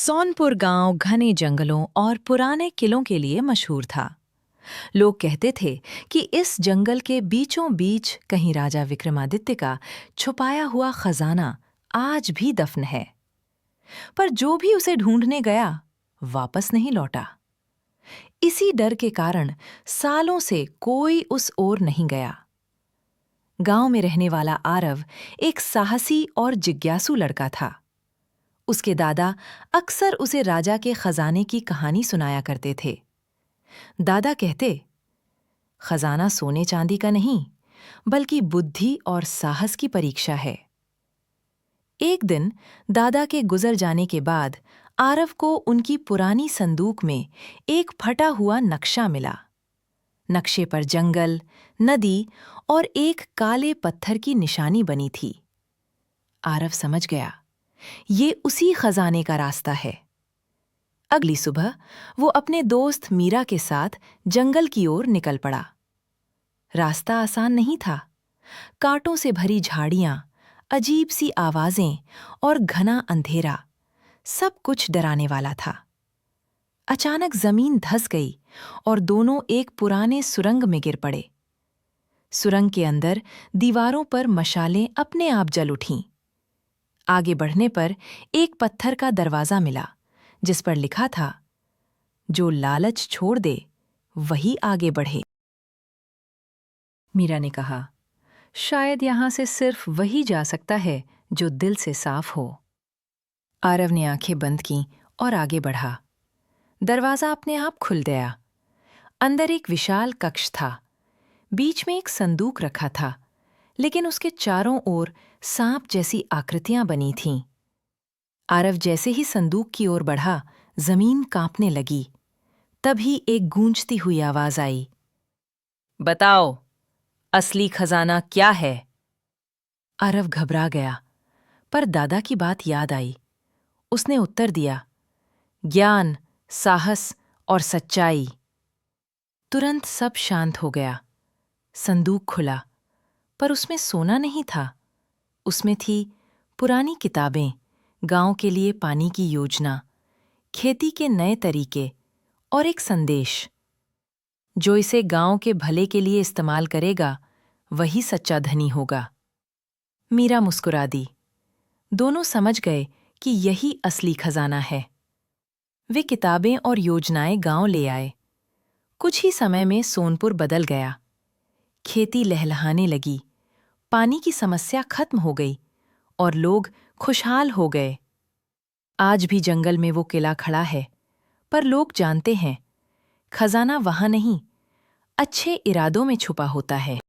सोनपुर गांव घने जंगलों और पुराने किलों के लिए मशहूर था। लोग कहते थे कि इस जंगल के बीचों बीच कहीं राजा विक्रमादित्य का छुपाया हुआ खजाना आज भी दफन है। पर जो भी उसे ढूंढने गया वापस नहीं लौटा। इसी डर के कारण सालों से कोई उस ओर नहीं गया। गांव में रहने वाला आरव एक साहसी और जिज्ञासु लड़का था। उसके दादा अक्सर उसे राजा के खजाने की कहानी सुनाया करते थे। दादा कहते, खजाना सोने चांदी का नहीं, बल्कि बुद्धि और साहस की परीक्षा है। एक दिन दादा के गुजर जाने के बाद आरव को उनकी पुरानी संदूक में एक फटा हुआ नक्शा मिला। नक्शे पर जंगल, नदी और एक काले पत्थर की निशानी बनी थी। आरव समझ गया, ये उसी खजाने का रास्ता है। अगली सुबह वो अपने दोस्त मीरा के साथ जंगल की ओर निकल पड़ा। रास्ता आसान नहीं था। कांटों से भरी झाड़ियां, अजीब सी आवाजें और घना अंधेरा, सब कुछ डराने वाला था। अचानक जमीन धंस गई और दोनों एक पुराने सुरंग में गिर पड़े। सुरंग के अंदर दीवारों पर मशालें अपने आप जल उठीं। आगे बढ़ने पर एक पत्थर का दरवाजा मिला, जिस पर लिखा था, जो लालच छोड़ दे वही आगे बढ़े। मीरा ने कहा, शायद यहां से सिर्फ वही जा सकता है जो दिल से साफ हो। आरव ने आंखें बंद की और आगे बढ़ा। दरवाजा अपने आप खुल गया। अंदर एक विशाल कक्ष था। बीच में एक संदूक रखा था, लेकिन उसके चारों ओर सांप जैसी आकृतियां बनी थीं। आरव जैसे ही संदूक की ओर बढ़ा, जमीन कांपने लगी। तभी एक गूंजती हुई आवाज आई, बताओ, असली खजाना क्या है? आरव घबरा गया, पर दादा की बात याद आई। उसने उत्तर दिया, ज्ञान, साहस और सच्चाई। तुरंत सब शांत हो गया। संदूक खुला, पर उसमें सोना नहीं था। उसमें थी पुरानी किताबें, गांव के लिए पानी की योजना, खेती के नए तरीके और एक संदेश। जो इसे गांव के भले के लिए इस्तेमाल करेगा, वही सच्चा धनी होगा। मीरा मुस्कुरा दी। दोनों समझ गए कि यही असली खजाना है। वे किताबें और योजनाएं गांव ले आए। कुछ ही समय में सोनपुर बदल गया। खेती लहलहाने लगी, पानी की समस्या खत्म हो गई और लोग खुशहाल हो गए। आज भी जंगल में वो किला खड़ा है, पर लोग जानते हैं, खजाना वहां नहीं, अच्छे इरादों में छुपा होता है।